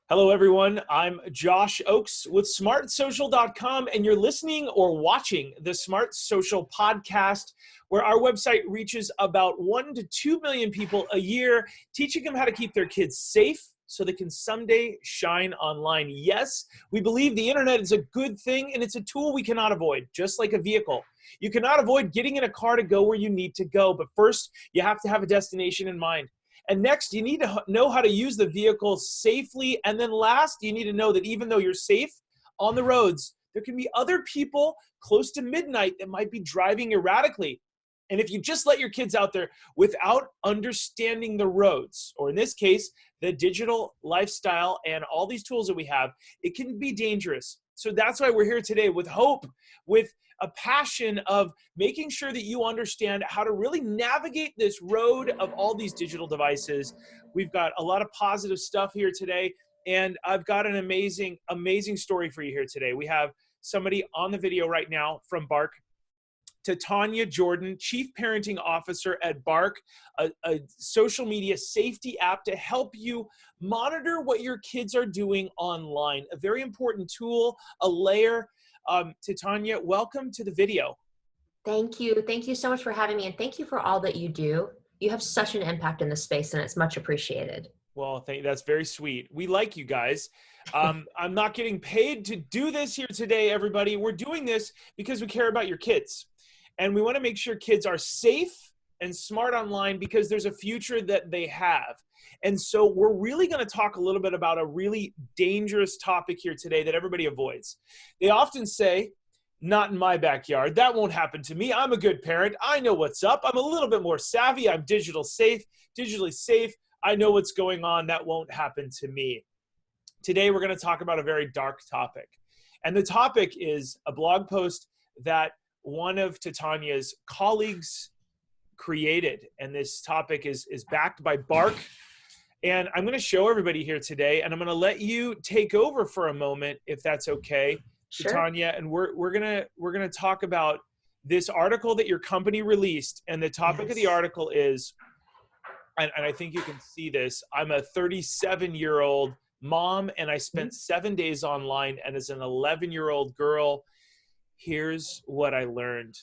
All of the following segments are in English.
Hello, everyone. I'm Josh Oakes with smartsocial.com, and you're listening or watching the Smart Social podcast, where our website reaches about 1 to 2 million people a year, teaching them how to keep their kids safe so they can someday shine online. Yes, we believe the internet is a good thing, and it's a tool we cannot avoid, just like a vehicle. You cannot avoid getting in a car to go where you need to go, but first, you have to have a destination in mind. And next, you need to know how to use the vehicle safely. And then last, you need to know that even though you're safe on the roads, there can be other people close to midnight that might be driving erratically. And if you just let your kids out there without understanding the roads, or in this case, the digital lifestyle and all these tools that we have, it can be dangerous. So that's why we're here today with hope, with a passion of making sure that you understand how to really navigate this road of all these digital devices. We've got a lot of positive stuff here today, and I've got an amazing, amazing story for you here today. We have somebody on the video right now from Bark, Tanya Jordan, Chief Parenting Officer at Bark, a social media safety app to help you monitor what your kids are doing online. A very important tool, a layer. Tanya, welcome to the video. Thank you. Thank you so much for having me, and thank you for all that you do. You have such an impact in this space, and it's much appreciated. Well, that's very sweet. We like you guys. I'm not getting paid to do this here today, everybody. We're doing this because we care about your kids. And we want to make sure kids are safe and smart online because there's a future that they have. And so we're really going to talk a little bit about a really dangerous topic here today that everybody avoids. They often say, not in my backyard. That won't happen to me. I'm a good parent. I know what's up. I'm a little bit more savvy. I'm digitally safe. I know what's going on. That won't happen to me. Today, we're going to talk about a very dark topic. And the topic is a blog post that one of Tanya's colleagues created. And this topic is backed by Bark. And I'm going to show everybody here today, and I'm going to let you take over for a moment, if that's okay, Sure. Tanya. And we're gonna talk about this article that your company released. And the topic of the article is, and I think you can see this, I'm a 37-year-old mom, and I spent 7 days online, and as an 11-year-old girl, here's what I learned.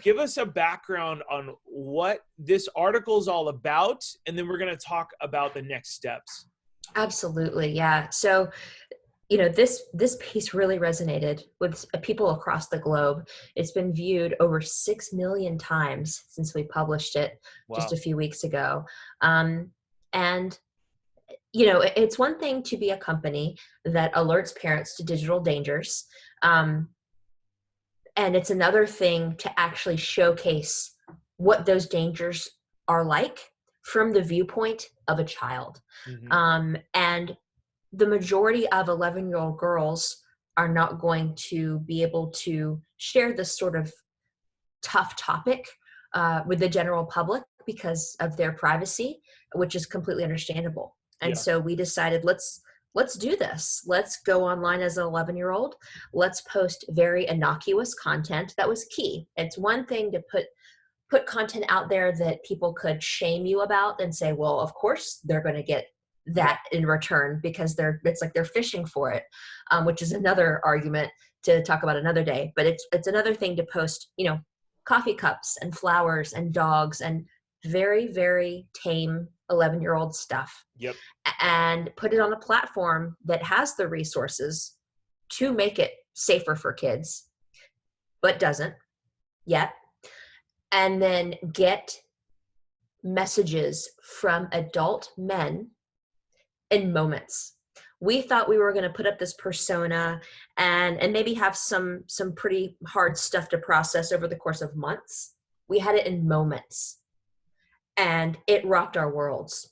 Give us a background on what this article is all about, and then we're going to talk about the next steps. Absolutely, yeah. So, this piece really resonated with people across the globe. It's been viewed over 6 million times since we published it just a few weeks ago. And it's one thing to be a company that alerts parents to digital dangers. And it's another thing to actually showcase what those dangers are like from the viewpoint of a child. Mm-hmm. And the majority of 11-year-old girls are not going to be able to share this sort of tough topic with the general public because of their privacy, which is completely understandable. And so we decided, let's do this. Let's go online as an 11-year-old. Let's post very innocuous content. That was key. It's one thing to put content out there that people could shame you about and say, well, of course they're going to get that in return because it's like they're fishing for it, which is another argument to talk about another day. But it's another thing to post, coffee cups and flowers and dogs and very, very tame 11-year-old stuff. Yep. And put it on a platform that has the resources to make it safer for kids, but doesn't yet. And then get messages from adult men in moments. We thought we were going to put up this persona and maybe have some pretty hard stuff to process over the course of months. We had it in moments, and it rocked our worlds.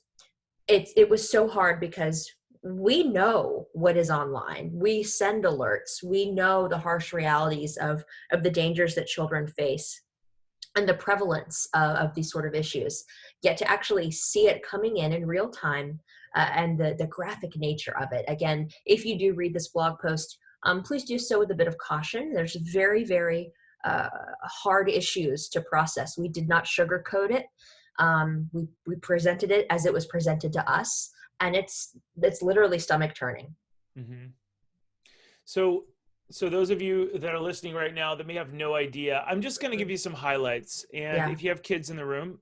It was so hard because we know what is online. We send alerts. We know the harsh realities of the dangers that children face and the prevalence of these sort of issues. Yet to actually see it coming in real time, and the graphic nature of it. Again, if you do read this blog post, please do so with a bit of caution. There's very, very hard issues to process. We did not sugarcoat it. We presented it as it was presented to us, and it's literally stomach turning. Mm-hmm. So those of you that are listening right now that may have no idea, I'm just going to give you some highlights. And Yeah. if you have kids in the room,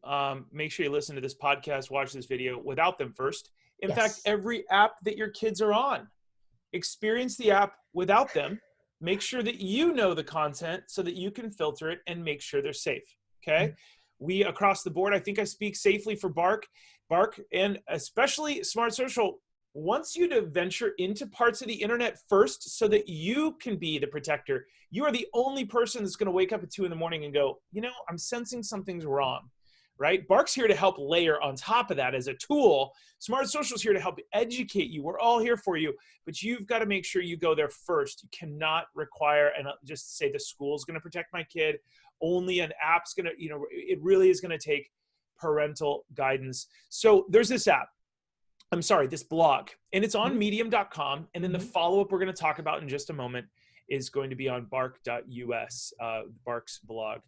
make sure you listen to this podcast, watch this video without them first. In fact, Yes. every app that your kids are on, experience the app without them. Make sure that you know the content so that you can filter it and make sure they're safe. Okay. We across the board, I think I speak safely for Bark, and especially Smart Social wants you to venture into parts of the internet first so that you can be the protector. You are the only person that's going to wake up at 2 a.m. and go, I'm sensing something's wrong, right? Bark's here to help layer on top of that as a tool. Smart Social's here to help educate you. We're all here for you, but you've got to make sure you go there first. You cannot require and just say the school's going to protect my kid. Only an app's going to, it really is going to take parental guidance. So there's this app. This blog, and it's on medium.com. And then the follow-up we're going to talk about in just a moment is going to be on bark.us, Bark's blog.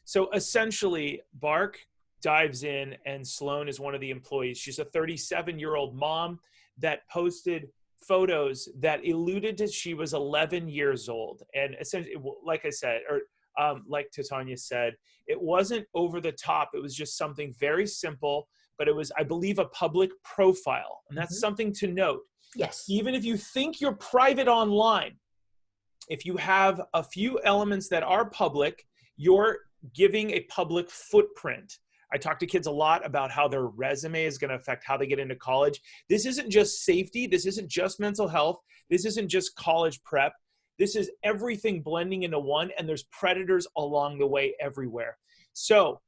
So essentially, Bark dives in, and Sloan is one of the employees. She's a 37-year-old mom that posted photos that alluded to she was 11 years old. And essentially, like I said, or like Titania said, it wasn't over the top. It was just something very simple, but it was, I believe, a public profile. And that's something to note. Yes. Even if you think you're private online, if you have a few elements that are public, you're giving a public footprint. I talk to kids a lot about how their resume is going to affect how they get into college. This isn't just safety. This isn't just mental health. This isn't just college prep. This is everything blending into one, and there's predators along the way everywhere. So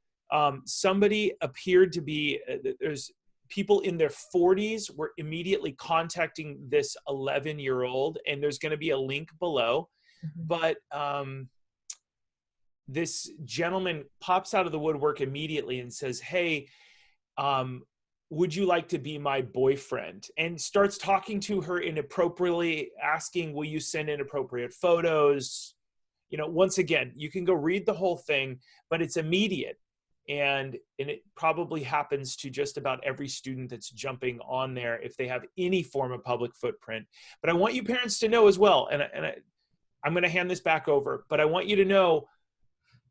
somebody appeared to be, there's people in their 40s were immediately contacting this 11-year-old, and there's going to be a link below. But this gentleman pops out of the woodwork immediately and says, hey, would you like to be my boyfriend? And starts talking to her inappropriately, asking, will you send inappropriate photos? Once again, you can go read the whole thing, but it's immediate. And it probably happens to just about every student that's jumping on there if they have any form of public footprint. But I want you parents to know as well, and I'm going to hand this back over, but I want you to know,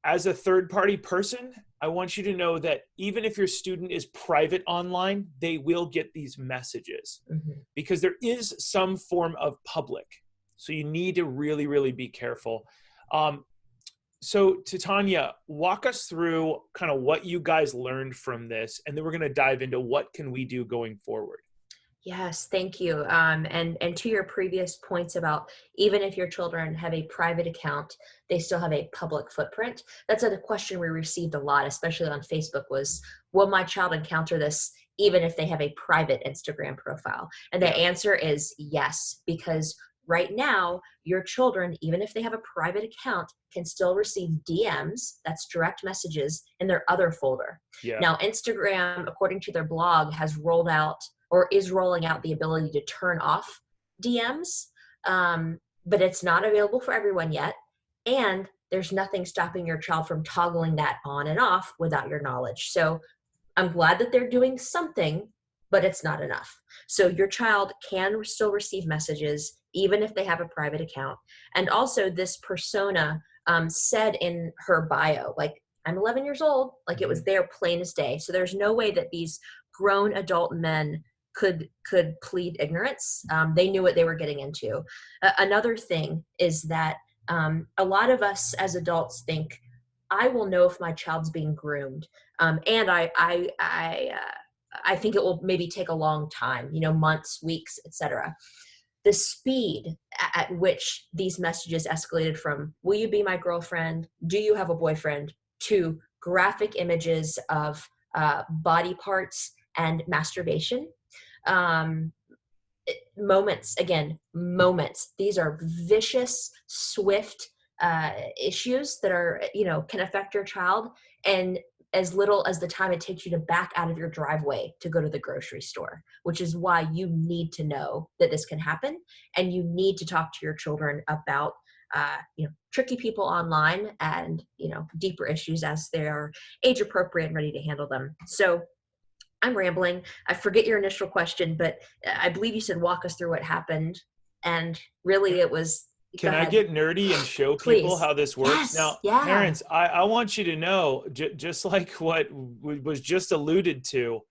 as a third-party person, I want you to know that even if your student is private online, they will get these messages because there is some form of public. So you need to really, really be careful. So Titania, walk us through kind of what you guys learned from this, and then we're going to dive into what can we do going forward. Yes, thank you. And to your previous points about even if your children have a private account, they still have a public footprint. That's a question we received a lot, especially on Facebook, was, will my child encounter this even if they have a private Instagram profile? And the answer is yes, because right now, your children, even if they have a private account, can still receive DMs, that's direct messages, in their other folder. Now, Instagram, according to their blog, has rolled out or is rolling out the ability to turn off DMs, but it's not available for everyone yet. And there's nothing stopping your child from toggling that on and off without your knowledge. So I'm glad that they're doing something, but it's not enough. So your child can still receive messages even if they have a private account. And also this persona said in her bio, like, I'm 11 years old, like it was there plain as day. So there's no way that these grown adult men could plead ignorance. They knew what they were getting into. Another thing is that a lot of us as adults think, I will know if my child's being groomed. And I think it will maybe take a long time, months, weeks, etc. The speed at which these messages escalated from, will you be my girlfriend? Do you have a boyfriend? To graphic images of body parts and masturbation. Moments. These are vicious, swift issues that are, can affect your child. And as little as the time it takes you to back out of your driveway to go to the grocery store, which is why you need to know that this can happen. And you need to talk to your children about, tricky people online and, deeper issues as they are age appropriate and ready to handle them. So I'm rambling. I forget your initial question, but I believe you said walk us through what happened. And really it was, go Can I ahead. get nerdy and show people Please. how this works? Yes. Now, Yeah. parents, I want you to know, just like what was just alluded to,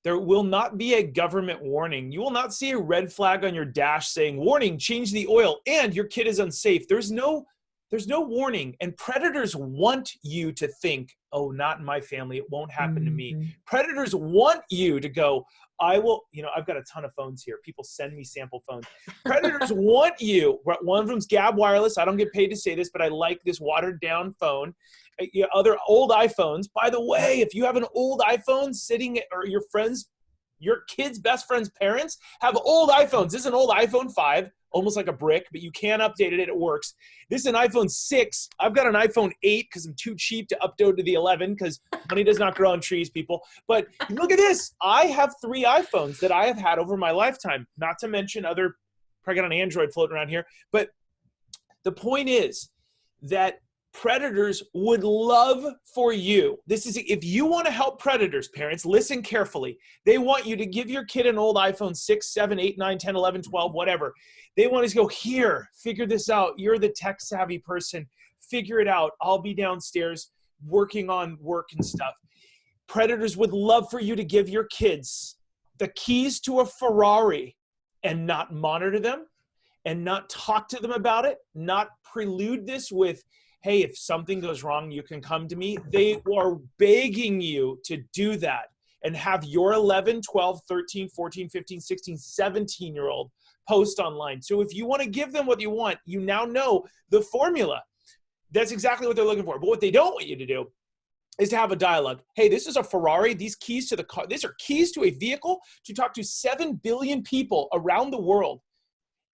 there will not be a government warning. You will not see a red flag on your dash saying, warning, change the oil, and your kid is unsafe. There's no warning. And predators want you to think, oh, not in my family. It won't happen to me. Mm-hmm. Predators want you to go, I will, I've got a ton of phones here. People send me sample phones. Predators want you. One of them's Gab Wireless. I don't get paid to say this, but I like this watered down phone. Other old iPhones. By the way, if you have an old iPhone sitting, or your kids' best friend's parents have old iPhones. This is an old iPhone 5, almost like a brick, but you can update it. It works. This is an iPhone 6. I've got an iPhone 8 because I'm too cheap to upload to the 11 because money does not grow on trees, people. But look at this. I have 3 iPhones that I have had over my lifetime, not to mention other, probably got an Android floating around here. But the point is that predators would love for you. This is, if you want to help predators, parents, listen carefully. They want you to give your kid an old iPhone 6, 7, 8, 9, 10, 11, 12, whatever. They want us to go, here, figure this out. You're the tech savvy person. Figure it out. I'll be downstairs working on work and stuff. Predators would love for you to give your kids the keys to a Ferrari and not monitor them and not talk to them about it, not prelude this with, hey, if something goes wrong, you can come to me. They are begging you to do that and have your 11, 12, 13, 14, 15, 16, 17-year-old post online. So if you want to give them what you want, you now know the formula. That's exactly what they're looking for. But what they don't want you to do is to have a dialogue. Hey, this is a Ferrari. These keys to the car, these are keys to a vehicle to talk to 7 billion people around the world.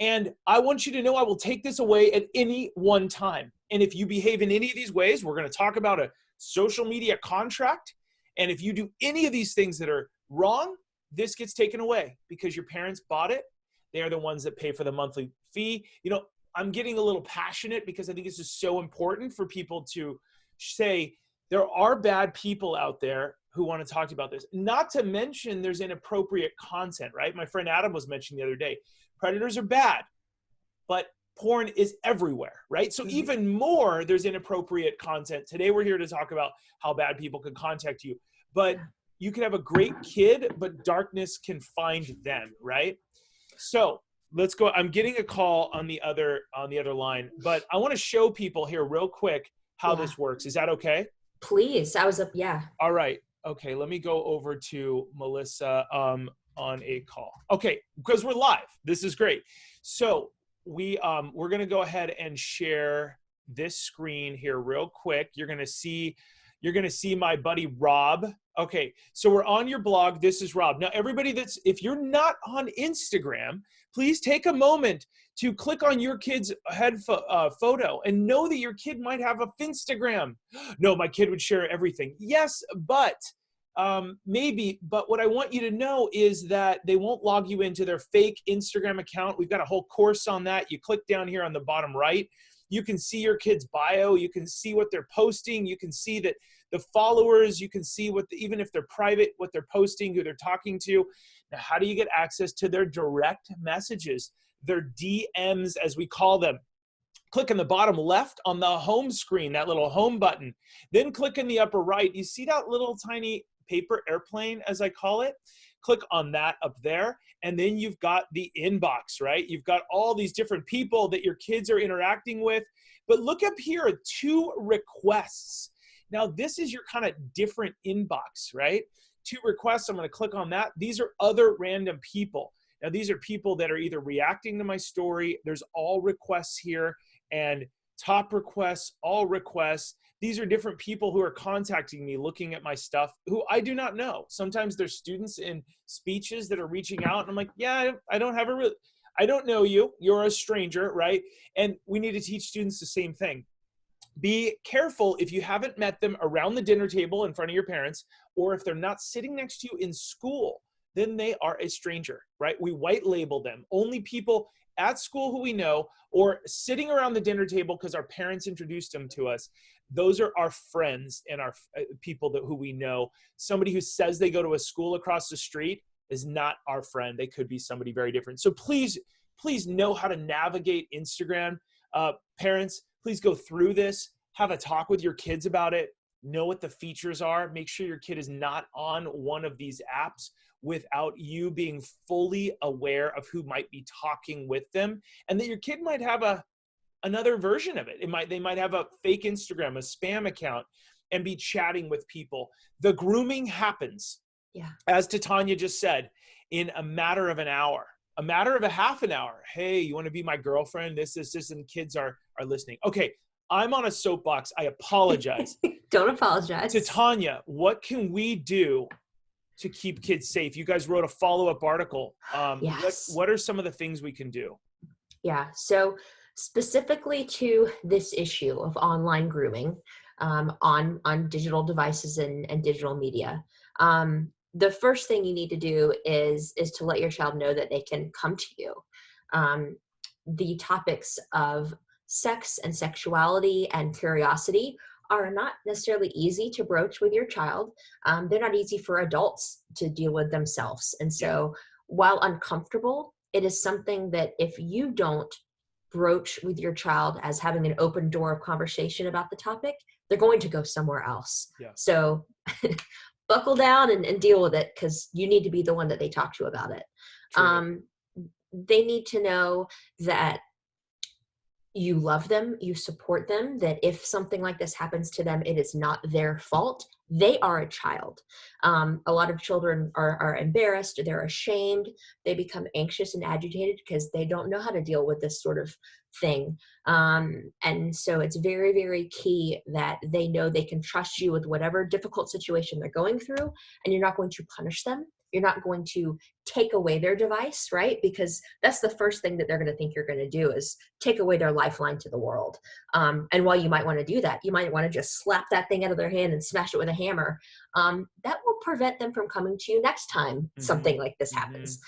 And I want you to know I will take this away at any one time. And if you behave in any of these ways, we're going to talk about a social media contract. And if you do any of these things that are wrong, this gets taken away because your parents bought it. They are the ones that pay for the monthly fee. I'm getting a little passionate because I think this is so important for people to say there are bad people out there who want to talk to you about this. Not to mention there's inappropriate content, right? My friend Adam was mentioning the other day, predators are bad, but porn is everywhere, right? So even more, there's inappropriate content. Today, we're here to talk about how bad people can contact you, but you can have a great kid, but darkness can find them, right? So let's go. I'm getting a call on the other line, but I want to show people here real quick how this works. Is that okay? Please. Yeah. All right. Okay. Let me go over to Melissa on a call. Okay. Because we're live. This is great. So we're going to go ahead and share this screen here real quick. You're going to see my buddy Rob. Okay, so we're on your blog. This is Rob. Now, everybody if you're not on Instagram, please take a moment to click on your kid's head photo and know that your kid might have a Finstagram. No, my kid would share everything. Yes, but maybe. But what I want you to know is that they won't log you into their fake Instagram account. We've got a whole course on that. You click down here on the bottom right. You can see your kid's bio. You can see what they're posting. You can see that the followers. You can see even if they're private, what they're posting, who they're talking to. Now, how do you get access to their direct messages, their DMs, as we call them? Click in the bottom left on the home screen, that little home button. Then click in the upper right. You see that little tiny paper airplane, as I call it? Click on that up there. And then you've got the inbox, right? You've got all these different people that your kids are interacting with. But look up here, 2 requests. Now, this is your kind of different inbox, right? 2 requests, I'm going to click on that. These are other random people. Now, these are people that are either reacting to my story. There's all requests here, and top requests, all requests. These are different people who are contacting me, looking at my stuff, who I do not know. Sometimes there's students in speeches that are reaching out, and I'm like, yeah, I don't know you. You're a stranger, right? And we need to teach students the same thing. Be careful if you haven't met them around the dinner table in front of your parents, or if they're not sitting next to you in school, then they are a stranger, right? We white label them. Only people at school who we know, or sitting around the dinner table because our parents introduced them to us. those are our friends and our people who we know. Somebody who says they go to a school across the street is not our friend. They could be somebody very different. So please know how to navigate Instagram. Parents, please go through this, have a talk with your kids about it, know what the features are, make sure your kid is not on one of these apps without you being fully aware of who might be talking with them, and that your kid might have another version of it. They might have a fake Instagram, a spam account, and be chatting with people. The grooming happens, as Titania just said, in a matter of an hour, a matter of a half an hour. Hey, you want to be my girlfriend? This, and kids are listening. Okay, I'm on a soapbox. I apologize. Don't apologize. Titania, what can we do to keep kids safe? You guys wrote a follow-up article. Yes. What are some of the things we can do? Yeah. So specifically to this issue of online grooming on digital devices and digital media, the first thing you need to do is to let your child know that they can come to you. The topics of sex and sexuality and curiosity are not necessarily easy to broach with your child. They're not easy for adults to deal with themselves. And so while uncomfortable, it is something that if you don't broach with your child as having an open door of conversation about the topic, they're going to go somewhere else. Yeah. So buckle down and deal with it, because you need to be the one that they talk to about it. They need to know that you love them, you support them, that if something like this happens to them, it is not their fault. They are a child. A lot of children are embarrassed, they're ashamed, they become anxious and agitated because they don't know how to deal with this sort of thing. And so it's very, very key that they know they can trust you with whatever difficult situation they're going through, and you're not going to punish them. You're not going to take away their device, right? Because that's the first thing that they're going to think you're going to do, is take away their lifeline to the world. And while you might want to do that, you might want to just slap that thing out of their hand and smash it with a hammer. That will prevent them from coming to you next time something like this happens.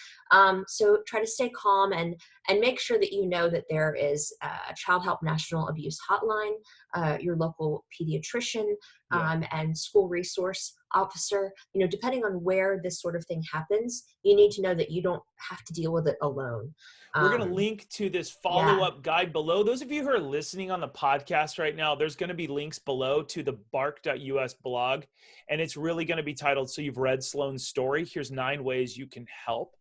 So try to stay calm and make sure that you know that there is a Child Help National Abuse Hotline, your local pediatrician, and school resource officer. Depending on where this sort of thing happens, you need to know that you don't have to deal with it alone. We're going to link to this follow-up guide below. Those of you who are listening on the podcast right now, there's going to be links below to the bark.us blog, and it's really going to be titled, So You've Read Sloan's Story. Here's 9 ways you can help.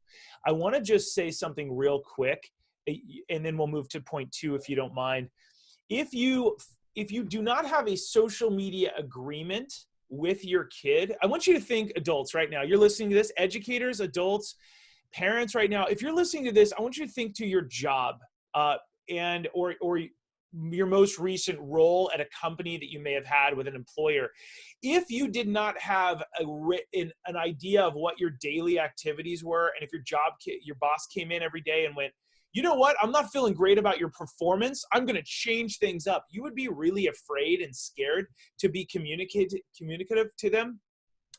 I want to just say something real quick, and then we'll move to point 2 if you don't mind. If you do not have a social media agreement with your kid, I want you to think, adults right now, you're listening to this, educators, adults, parents right now, if you're listening to this, I want you to think to your job or your most recent role at a company that you may have had with an employer. If you did not have an idea of what your daily activities were, and if your boss came in every day and went, you know what, I'm not feeling great about your performance, I'm going to change things up, you would be really afraid and scared to be communicative to them.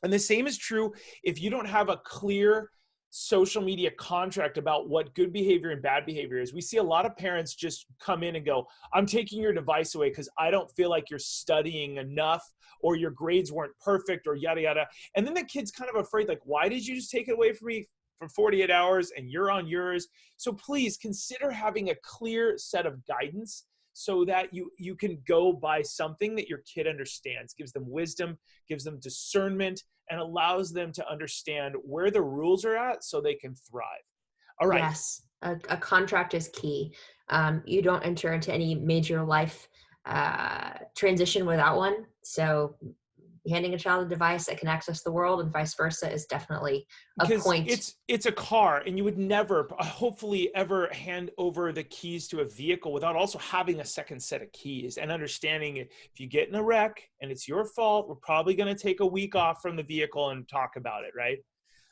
And the same is true if you don't have a clear social media contract about what good behavior and bad behavior is. We see a lot of parents just come in and go, I'm taking your device away because I don't feel like you're studying enough, or your grades weren't perfect, or yada, yada. And then the kid's kind of afraid, like, why did you just take it away from me for 48 hours and you're on yours? So please consider having a clear set of guidance so that you can go by something that your kid understands, gives them wisdom, gives them discernment, and allows them to understand where the rules are at so they can thrive. All right. Yes, a contract is key. You don't enter into any major life transition without one. So handing a child a device that can access the world and vice versa is definitely a point. It's a car, and you would never, hopefully, ever hand over the keys to a vehicle without also having a second set of keys and understanding if you get in a wreck and it's your fault, we're probably going to take a week off from the vehicle and talk about it, right?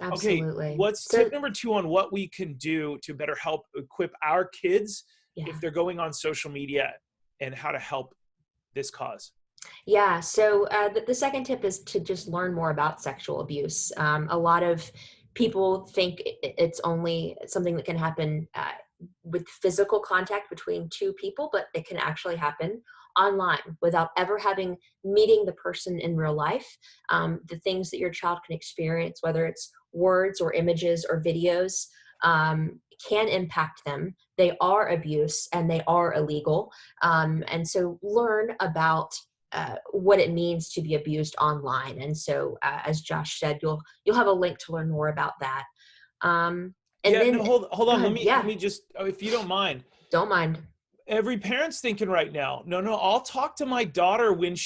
Absolutely. Okay, what's tip number 2 on what we can do to better help equip our kids if they're going on social media, and how to help this cause? Yeah. So the second tip is to just learn more about sexual abuse. A lot of people think it's only something that can happen with physical contact between two people, but it can actually happen online without ever having meeting the person in real life. The things that your child can experience, whether it's words or images or videos, can impact them. They are abuse and they are illegal. And so learn about what it means to be abused online. And so, as Josh said, you'll have a link to learn more about that. And Yeah, then no, hold go on. ahead. Let Yeah, me just, if you don't mind. don't mind. Every parent's thinking right now, no, I'll talk to my daughter when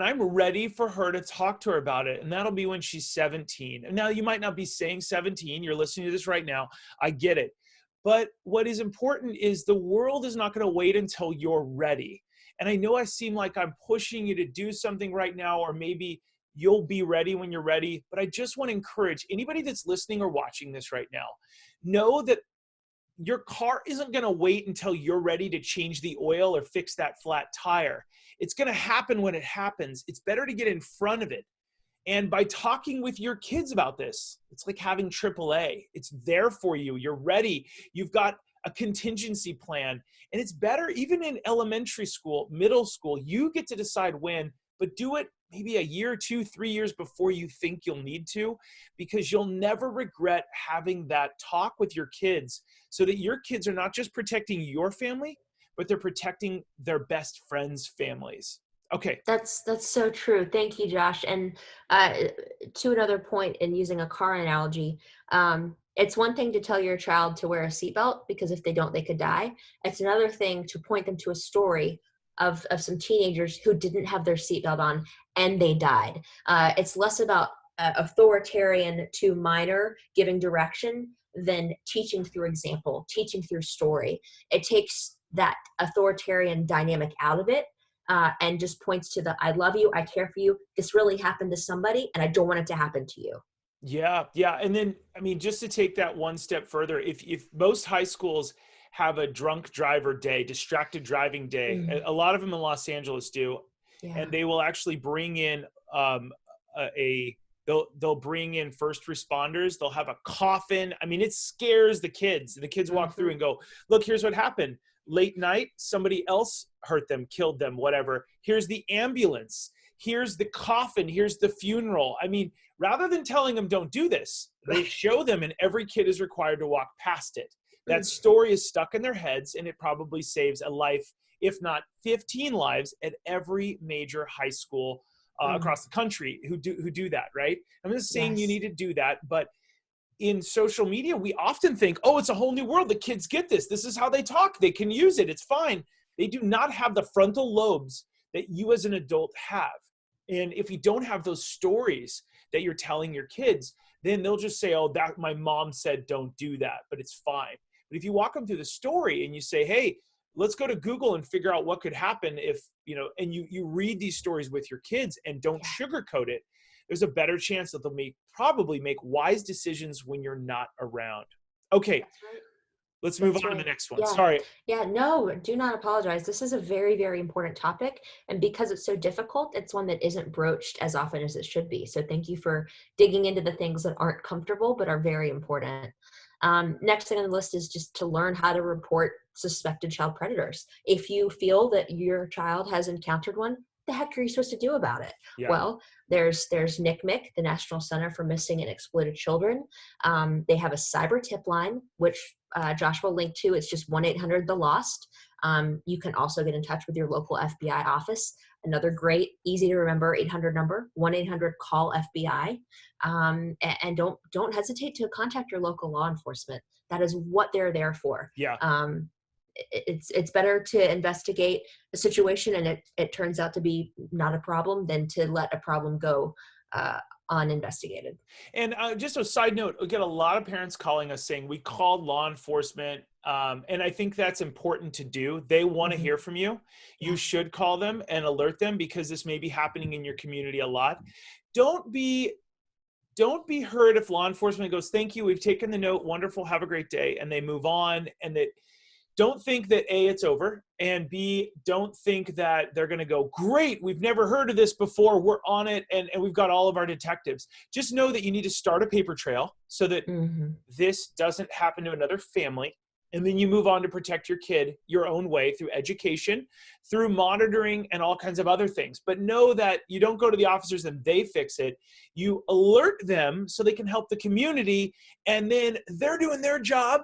I'm ready for her to talk to her about it. And that'll be when she's 17. And now you might not be saying 17. You're listening to this right now. I get it. But what is important is the world is not going to wait until you're ready. And I know I seem like I'm pushing you to do something right now, or maybe you'll be ready when you're ready. But I just want to encourage anybody that's listening or watching this right now, know that your car isn't going to wait until you're ready to change the oil or fix that flat tire. It's going to happen when it happens. It's better to get in front of it. And by talking with your kids about this, it's like having AAA. It's there for you. You're ready. You've got a contingency plan. And it's better even in elementary school, middle school, you get to decide when, but do it maybe a year, 2, 3 years before you think you'll need to, because you'll never regret having that talk with your kids, so that your kids are not just protecting your family, but they're protecting their best friends' families. Okay. That's so true. Thank you, Josh. And to another point, in using a car analogy, it's one thing to tell your child to wear a seatbelt, because if they don't, they could die. It's another thing to point them to a story of some teenagers who didn't have their seatbelt on and they died. It's less about authoritarian to minor giving direction than teaching through example, teaching through story. It takes that authoritarian dynamic out of it, and just points to the, I love you, I care for you, this really happened to somebody and I don't want it to happen to you. Yeah. And then, I mean, just to take that one step further, if most high schools have a drunk driver day, distracted driving day, a lot of them in Los Angeles do, Yeah. and they will actually bring in they'll bring in first responders. They'll have a coffin. I mean, it scares the kids. The kids walk through and go, look, here's what happened. Late night, somebody else hurt them, killed them, whatever. Here's the ambulance. Here's the coffin. Here's the funeral. I mean, rather than telling them don't do this, they show them, and every kid is required to walk past it. That story is stuck in their heads, and it probably saves a life, if not 15 lives, at every major high school across the country who do that, right? I'm not saying you need to do that, but in social media, we often think, oh, it's a whole new world. The kids get this. This is how they talk. They can use it. It's fine. They do not have the frontal lobes that you as an adult have. And if you don't have those stories that you're telling your kids, then they'll just say, oh, that my mom said don't do that, but it's fine. But if you walk them through the story and you say, hey, let's go to Google and figure out what could happen if, and you read these stories with your kids and don't sugarcoat it, there's a better chance that they'll probably make wise decisions when you're not around. Okay. That's right. Let's move on to the next one. Yeah. Sorry. Yeah, no, do not apologize. This is a very, very important topic. And because it's so difficult, it's one that isn't broached as often as it should be. So thank you for digging into the things that aren't comfortable, but are very important. Next thing on the list is just to learn how to report suspected child predators. If you feel that your child has encountered one, the heck are you supposed to do about it? Yeah. Well, there's NCMEC, the National Center for Missing and Exploited Children. They have a cyber tip line, which Josh will link to. It's just 1-800-THE-LOST. You can also get in touch with your local FBI office. Another great, easy to remember 800 number, 1-800-CALL-FBI. And don't hesitate to contact your local law enforcement. That is what they're there for. Yeah. It's better to investigate a situation and it turns out to be not a problem than to let a problem go uninvestigated. And just a side note, we get a lot of parents calling us saying we called law enforcement, and I think that's important to do. They want to hear from you. You should call them and alert them, because this may be happening in your community a lot. Don't be hurt if law enforcement goes, thank you, we've taken the note, wonderful, have a great day, and they move on. And that, don't think that A, it's over, and B, don't think that they're going to go, great, we've never heard of this before, we're on it, and we've got all of our detectives. Just know that you need to start a paper trail so that this doesn't happen to another family. And then you move on to protect your kid your own way through education, through monitoring, and all kinds of other things. But know that you don't go to the officers and they fix it. You alert them so they can help the community, and then they're doing their job,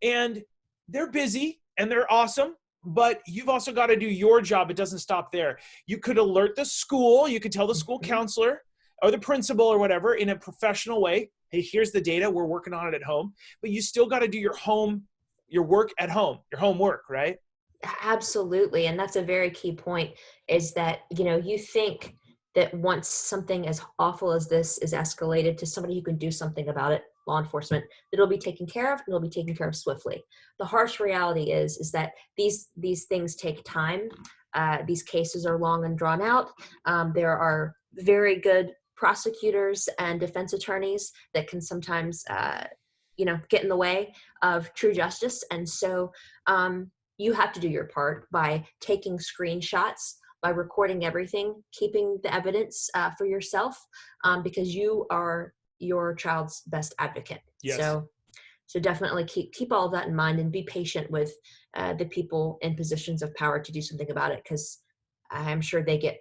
and they're busy and they're awesome. But you've also got to do your job. It doesn't stop there. You could alert the school. You could tell the school counselor or the principal or whatever in a professional way. Hey, here's the data. We're working on it at home. But you still got to do your work at home, your homework, right? Absolutely. And that's a very key point, is that, you think that once something as awful as this is escalated to somebody who can do something about it, law enforcement, that it'll be taken care of, and it'll be taken care of swiftly. The harsh reality is that these things take time. These cases are long and drawn out. There are very good prosecutors and defense attorneys that can sometimes, get in the way of true justice. And so you have to do your part by taking screenshots, by recording everything, keeping the evidence for yourself, because you are your child's best advocate. Yes. So definitely keep all of that in mind, and be patient with the people in positions of power to do something about it, because I'm sure they get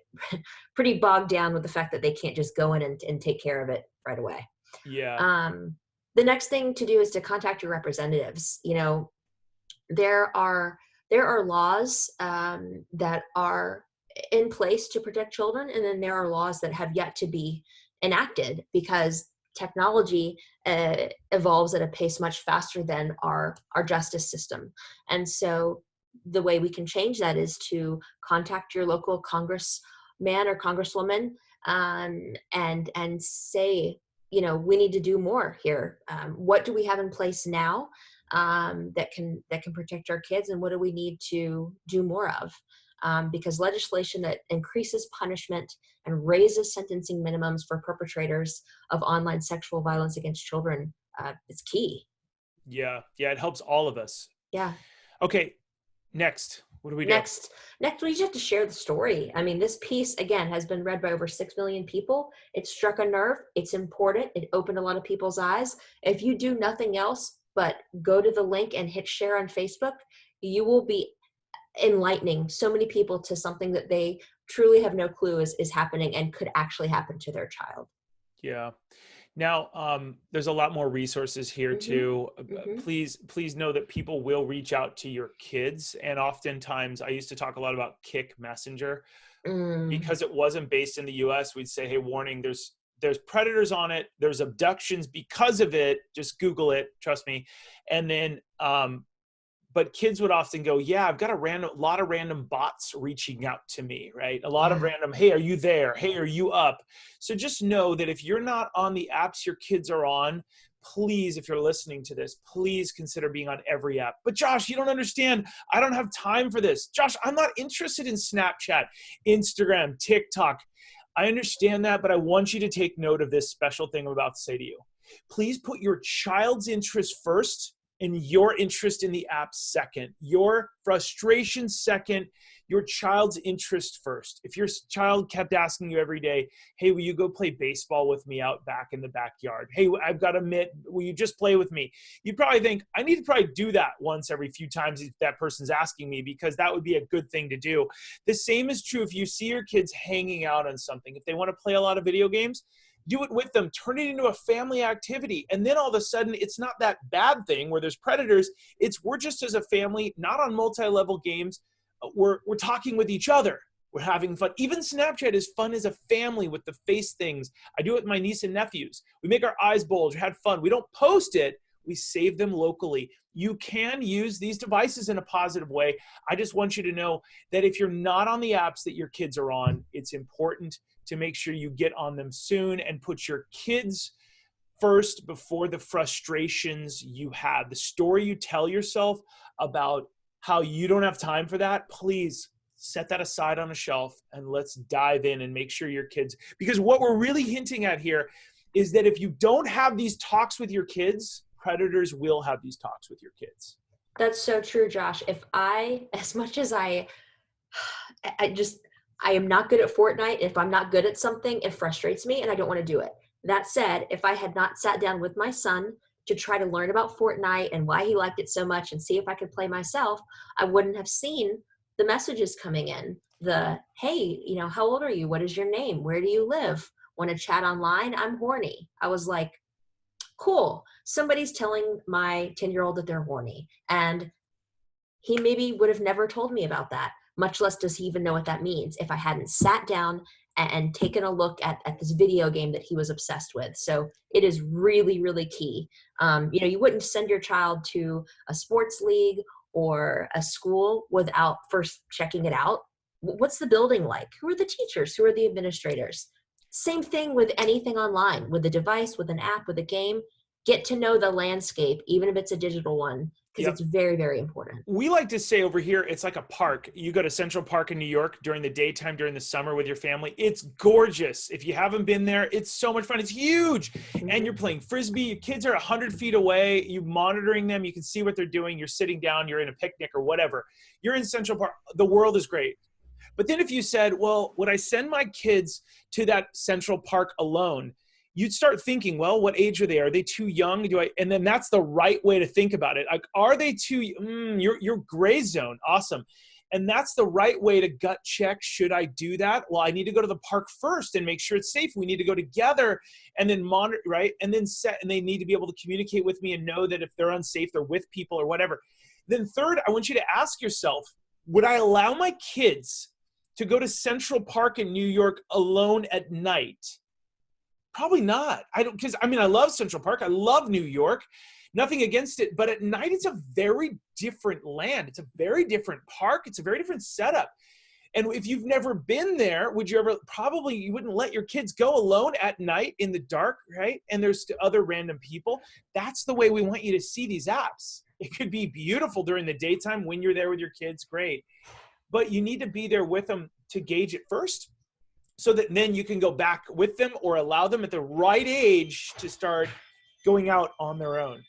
pretty bogged down with the fact that they can't just go in and take care of it right away. Yeah. The next thing to do is to contact your representatives. There are laws that are in place to protect children, and then there are laws that have yet to be enacted, because technology evolves at a pace much faster than our justice system. And so the way we can change that is to contact your local congressman or congresswoman, and say, we need to do more here. What do we have in place now that can protect our kids, and what do we need to do more of? Because legislation that increases punishment and raises sentencing minimums for perpetrators of online sexual violence against children is key. Yeah. It helps all of us. Yeah. Okay. Next, what do we do? Next, we just have to share the story. I mean, this piece, again, has been read by over 6 million people. It struck a nerve. It's important. It opened a lot of people's eyes. If you do nothing else but go to the link and hit share on Facebook, you will be enlightening so many people to something that they truly have no clue is happening and could actually happen to their child. Yeah. Now, there's a lot more resources here too. Please know that people will reach out to your kids. And oftentimes, I used to talk a lot about Kick Messenger because it wasn't based in the US. We'd say, hey, warning, there's predators on it. There's abductions because of it. Just Google it. Trust me. And then, but kids would often go, yeah, I've got a lot of random bots reaching out to me, right? A lot of random, hey, are you there? Hey, are you up? So just know that if you're not on the apps your kids are on, please, if you're listening to this, please consider being on every app. But Josh, you don't understand. I don't have time for this. Josh, I'm not interested in Snapchat, Instagram, TikTok. I understand that, but I want you to take note of this special thing I'm about to say to you. Please put your child's interest first and your interest in the app second, your frustration second, your child's interest first. If your child kept asking you every day, hey, will you go play baseball with me out back in the backyard? Hey, I've got a mitt, will you just play with me? You'd probably think, I need to probably do that once every few times if that person's asking me, because that would be a good thing to do. The same is true if you see your kids hanging out on something. If they want to play a lot of video games, do it with them, turn it into a family activity. And then all of a sudden, it's not that bad thing where there's predators. It's we're just as a family, not on multi-level games. We're talking with each other. We're having fun. Even Snapchat is fun as a family with the face things. I do it with my niece and nephews. We make our eyes bulge, we had fun. We don't post it. We save them locally. You can use these devices in a positive way. I just want you to know that if you're not on the apps that your kids are on, it's important to make sure you get on them soon and put your kids first before the frustrations you have. The story you tell yourself about how you don't have time for that, please set that aside on a shelf and let's dive in and make sure your kids, because what we're really hinting at here is that if you don't have these talks with your kids, predators will have these talks with your kids. That's so true, Josh. As much as I am not good at Fortnite. If I'm not good at something, it frustrates me and I don't want to do it. That said, if I had not sat down with my son to try to learn about Fortnite and why he liked it so much and see if I could play myself, I wouldn't have seen the messages coming in. Hey, how old are you? What is your name? Where do you live? Want to chat online? I'm horny. I was like, cool. Somebody's telling my 10-year-old that they're horny. And he maybe would have never told me about that, much less does he even know what that means if I hadn't sat down and taken a look at this video game that he was obsessed with. So it is really, really key. You wouldn't send your child to a sports league or a school without first checking it out. What's the building like? Who are the teachers? Who are the administrators? Same thing with anything online, with a device, with an app, with a game. Get to know the landscape, even if it's a digital one, because it's very, very important. We like to say over here, it's like a park. You go to Central Park in New York during the daytime, during the summer with your family. It's gorgeous. If you haven't been there, it's so much fun. It's huge. And you're playing Frisbee. Your kids are 100 feet away. You're monitoring them. You can see what they're doing. You're sitting down. You're in a picnic or whatever. You're in Central Park. The world is great. But then if you said, well, would I send my kids to that Central Park alone? You'd start thinking, well, what age are they? Are they too young? And then that's the right way to think about it. Like, are they too, your gray zone. Awesome. And that's the right way to gut check. Should I do that? Well, I need to go to the park first and make sure it's safe. We need to go together and then monitor, right? And then and they need to be able to communicate with me and know that if they're unsafe, they're with people or whatever. Then third, I want you to ask yourself, would I allow my kids to go to Central Park in New York alone at night? Probably not. I love Central Park. I love New York. Nothing against it. But at night, it's a very different land. It's a very different park. It's a very different setup. And if you've never been there, you wouldn't let your kids go alone at night in the dark, right? And there's other random people. That's the way we want you to see these apps. It could be beautiful during the daytime when you're there with your kids. Great. But you need to be there with them to gauge it first, so that then you can go back with them or allow them at the right age to start going out on their own.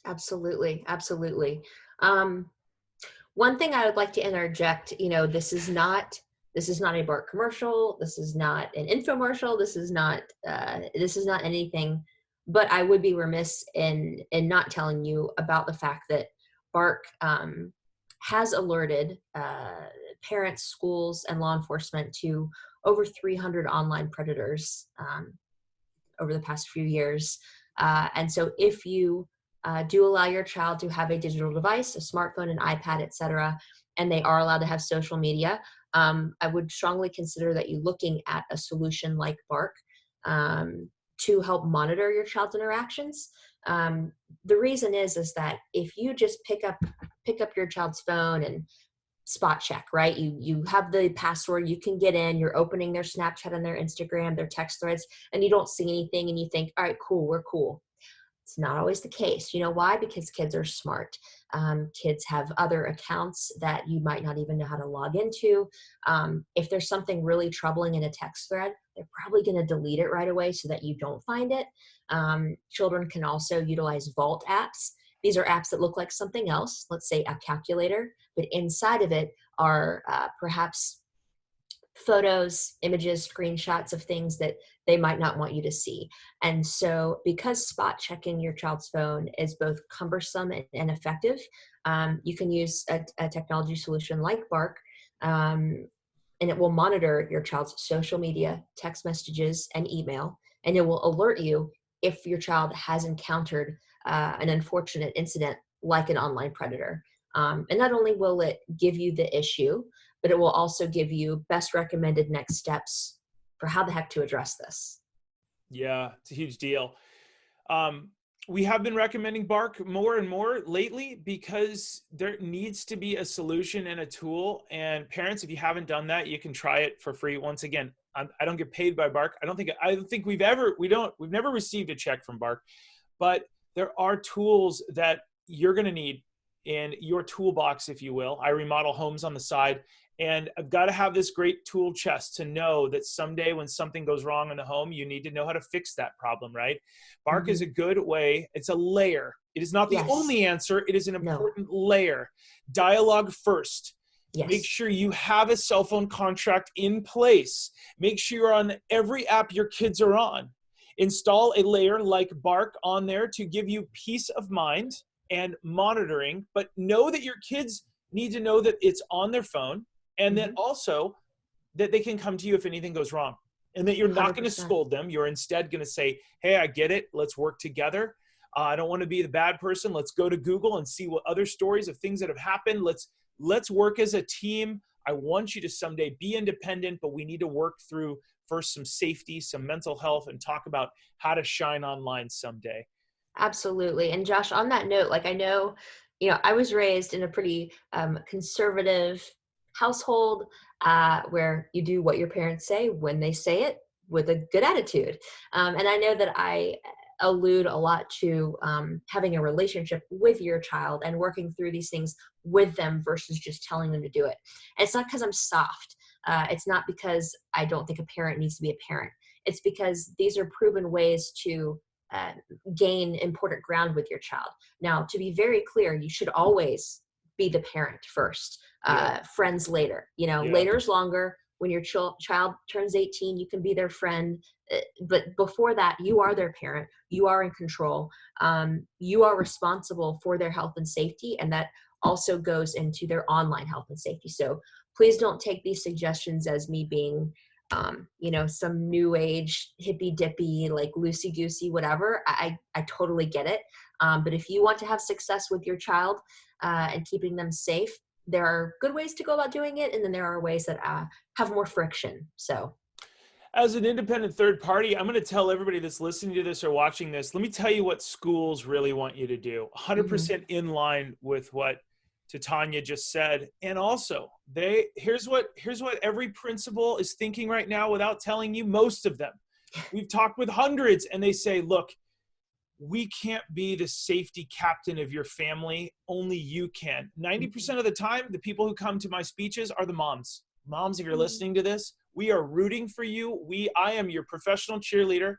Absolutely. Absolutely. One thing I would like to interject, this is not a Bark commercial. This is not an infomercial. This is not anything, but I would be remiss in not telling you about the fact that Bark has alerted parents, schools, and law enforcement to over 300 online predators over the past few years. And so if you do allow your child to have a digital device, a smartphone, an iPad, etc., and they are allowed to have social media, I would strongly consider that you looking at a solution like Bark to help monitor your child's interactions. The reason is that if you just pick up your child's phone and spot check, right? You have the password, you can get in, you're opening their Snapchat and their Instagram, their text threads, and you don't see anything and you think, all right, cool, we're cool. It's not always the case. You know why? Because kids are smart. Kids have other accounts that you might not even know how to log into. If there's something really troubling in a text thread, they're probably going to delete it right away so that you don't find it. Children can also utilize vault apps. These are apps that look like something else, let's say a calculator, but inside of it are perhaps photos, images, screenshots of things that they might not want you to see. And so because spot checking your child's phone is both cumbersome and effective, you can use a technology solution like Bark, and it will monitor your child's social media, text messages, and email, and it will alert you if your child has encountered an unfortunate incident like an online predator. And not only will it give you the issue, but it will also give you best recommended next steps for how the heck to address this. Yeah, it's a huge deal. We have been recommending Bark more and more lately because there needs to be a solution and a tool. And parents, if you haven't done that, you can try it for free. Once again, I don't get paid by Bark. I don't think we've never received a check from Bark, but there are tools that you're going to need in your toolbox, if you will. I remodel homes on the side, and I've got to have this great tool chest to know that someday when something goes wrong in the home, you need to know how to fix that problem, right? Bark is a good way. It's a layer. It is not the only answer. It is an important layer. Dialogue first. Yes. Make sure you have a cell phone contract in place. Make sure you're on every app your kids are on. Install a layer like Bark on there to give you peace of mind and monitoring, but know that your kids need to know that it's on their phone, and that also that they can come to you if anything goes wrong, and that you're not going to 100%. scold them. You're instead going to say, hey, I get it. Let's work together. I don't want to be the bad person. Let's go to Google and see what other stories of things that have happened. Let's work as a team. I want you to someday be independent, but we need to work through first some safety, some mental health, and talk about how to shine online someday. Absolutely. And Josh, on that note, like I know, you know, I was raised in a pretty conservative household where you do what your parents say when they say it with a good attitude. And I know that I allude a lot to having a relationship with your child and working through these things with them versus just telling them to do it. And it's not because I'm soft. It's not because I don't think a parent needs to be a parent. It's because these are proven ways to gain important ground with your child. Now, to be very clear, you should always be the parent first, friends later. You know, later's longer. When your child turns 18, you can be their friend. But before that, you are their parent. You are in control. You are responsible for their health and safety. And that also goes into their online health and safety. So please don't take these suggestions as me being you know, some new age hippy dippy, like loosey goosey, whatever. I totally get it. But if you want to have success with your child and keeping them safe, there are good ways to go about doing it. And then there are ways that have more friction. So as an independent third party, I'm going to tell everybody that's listening to this or watching this, let me tell you what schools really want you to do. 100% in line with what Tanya just said. And also, here's what every principal is thinking right now without telling you, most of them. We've talked with hundreds, and they say, look, we can't be the safety captain of your family. Only you can. 90% of the time, the people who come to my speeches are the moms. Moms, if you're listening to this, we are rooting for you. I am your professional cheerleader,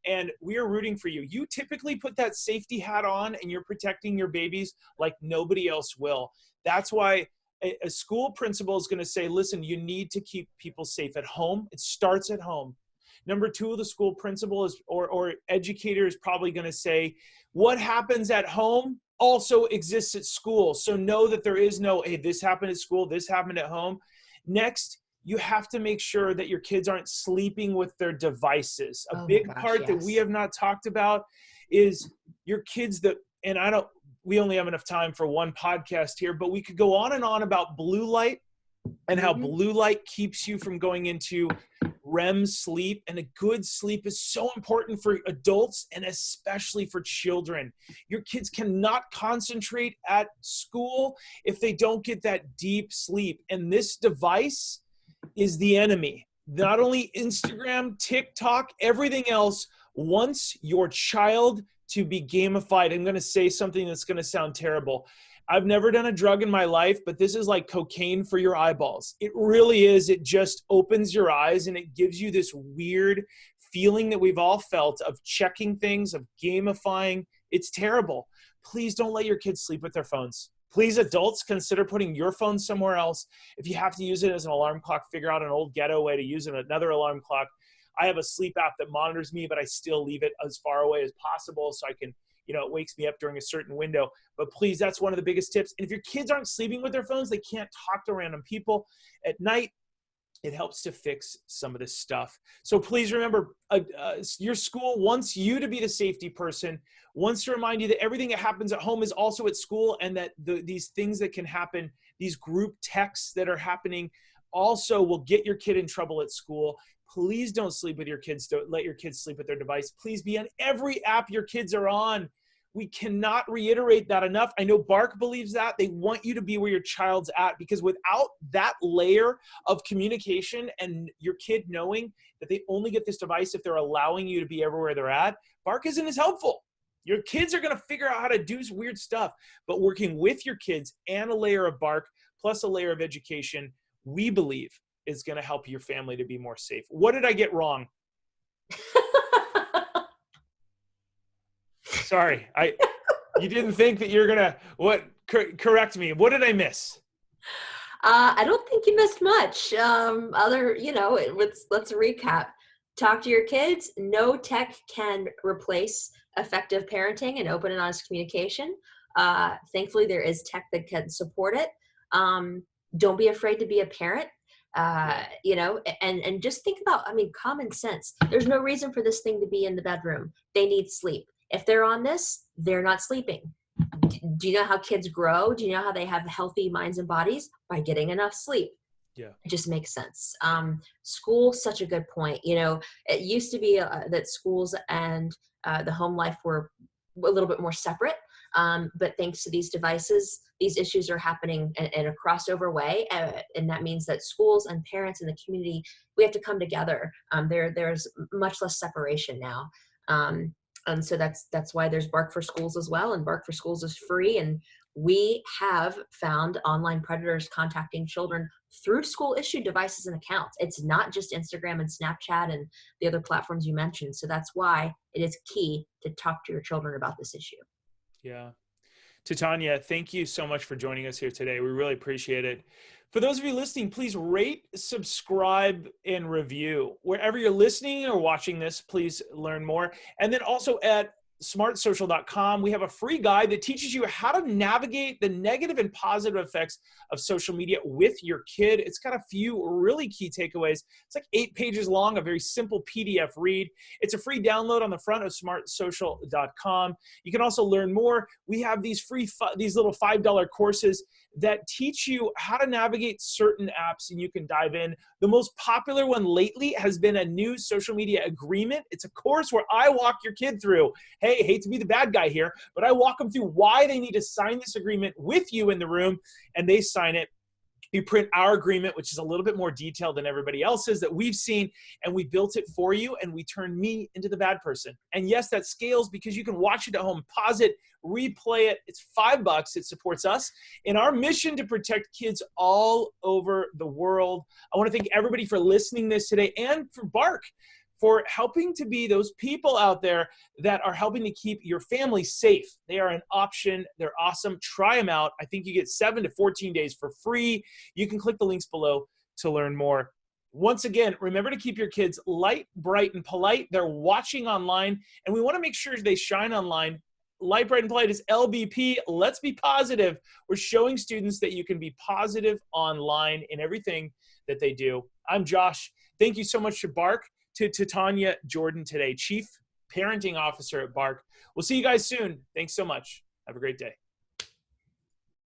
and we are rooting for you. You typically put that safety hat on and you're protecting your babies like nobody else will. That's why a school principal is going to say, listen, you need to keep people safe at home. It starts at home. Number two, the school principal is or educator is probably going to say, what happens at home also exists at school. So know that there is no, hey, this happened at school, this happened at home. Next, you have to make sure that your kids aren't sleeping with their devices. A big part that we have not talked about is your kids we only have enough time for one podcast here, but we could go on and on about blue light and how blue light keeps you from going into REM sleep. And a good sleep is so important for adults and especially for children. Your kids cannot concentrate at school if they don't get that deep sleep. And this device is the enemy. Not only Instagram, TikTok, everything else wants your child to be gamified. I'm going to say something that's going to sound terrible. I've never done a drug in my life, but this is like cocaine for your eyeballs. It really is. It just opens your eyes and it gives you this weird feeling that we've all felt of checking things, of gamifying. It's terrible. Please don't let your kids sleep with their phones. Please, adults, consider putting your phone somewhere else. If you have to use it as an alarm clock, figure out an old ghetto way to use another alarm clock. I have a sleep app that monitors me, but I still leave it as far away as possible so I can, it wakes me up during a certain window. But please, that's one of the biggest tips. And if your kids aren't sleeping with their phones, they can't talk to random people at night. It helps to fix some of this stuff. So please remember, your school wants you to be the safety person, wants to remind you that everything that happens at home is also at school, and that these things that can happen, these group texts that are happening, also will get your kid in trouble at school. Please don't sleep with your kids. Don't let your kids sleep with their device. Please be on every app your kids are on. We cannot reiterate that enough. I know Bark believes that. They want you to be where your child's at, because without that layer of communication and your kid knowing that they only get this device if they're allowing you to be everywhere they're at, Bark isn't as helpful. Your kids are going to figure out how to do weird stuff, but working with your kids and a layer of Bark plus a layer of education, we believe is going to help your family to be more safe. What did I get wrong? Sorry, you didn't think that you're gonna correct me. What did I miss? I don't think you missed much. Let's recap. talk to your kids. No tech can replace effective parenting and open and honest communication. Thankfully, there is tech that can support it. Don't be afraid to be a parent. You know, and just think about, I mean, common sense. There's no reason for this thing to be in the bedroom. They need sleep. If they're on this, they're not sleeping. Do you know how kids grow? Do you know how they have healthy minds and bodies? By getting enough sleep. Yeah. It just makes sense. School, such a good point. You know, it used to be that schools and the home life were a little bit more separate. But thanks to these devices, these issues are happening in a crossover way. And that means that schools and parents and the community, we have to come together. There's much less separation now. And so that's why there's Bark for Schools as well. And Bark for Schools is free. And we have found online predators contacting children through school issued devices and accounts. It's not just Instagram and Snapchat and the other platforms you mentioned. So that's why it is key to talk to your children about this issue. Yeah. Titania, thank you so much for joining us here today. We really appreciate it. For those of you listening, please rate, subscribe, and review. Wherever you're listening or watching this, please learn more. And then also at smartsocial.com, we have a free guide that teaches you how to navigate the negative and positive effects of social media with your kid. It's got a few really key takeaways. It's like 8 pages long, a very simple PDF read. It's a free download on the front of smartsocial.com. You can also learn more. We have these these little $5 courses that teach you how to navigate certain apps, and you can dive in. The most popular one lately has been a new social media agreement. It's a course where I walk your kid through, hey, hate to be the bad guy here, but I walk them through why they need to sign this agreement with you in the room, and they sign it. You print our agreement, which is a little bit more detailed than everybody else's that we've seen, and we built it for you, and we turn me into the bad person. And yes, that scales because you can watch it at home, pause it, replay it. It's $5. It supports us in our mission to protect kids all over the world. I want to thank everybody for listening to this today, and for Bark for helping to be those people out there that are helping to keep your family safe. They are an option. They're awesome. Try them out. I think you get 7 to 14 days for free. You can click the links below to learn more. Once again, remember to keep your kids light, bright, and polite. They're watching online, and we want to make sure they shine online. Light, bright, and polite is LBP. Let's be positive. We're showing students that you can be positive online in everything that they do. I'm Josh. Thank you so much to Bark, to Titania Jordan today, Chief Parenting Officer at Bark. We'll see you guys soon. Thanks so much. Have a great day.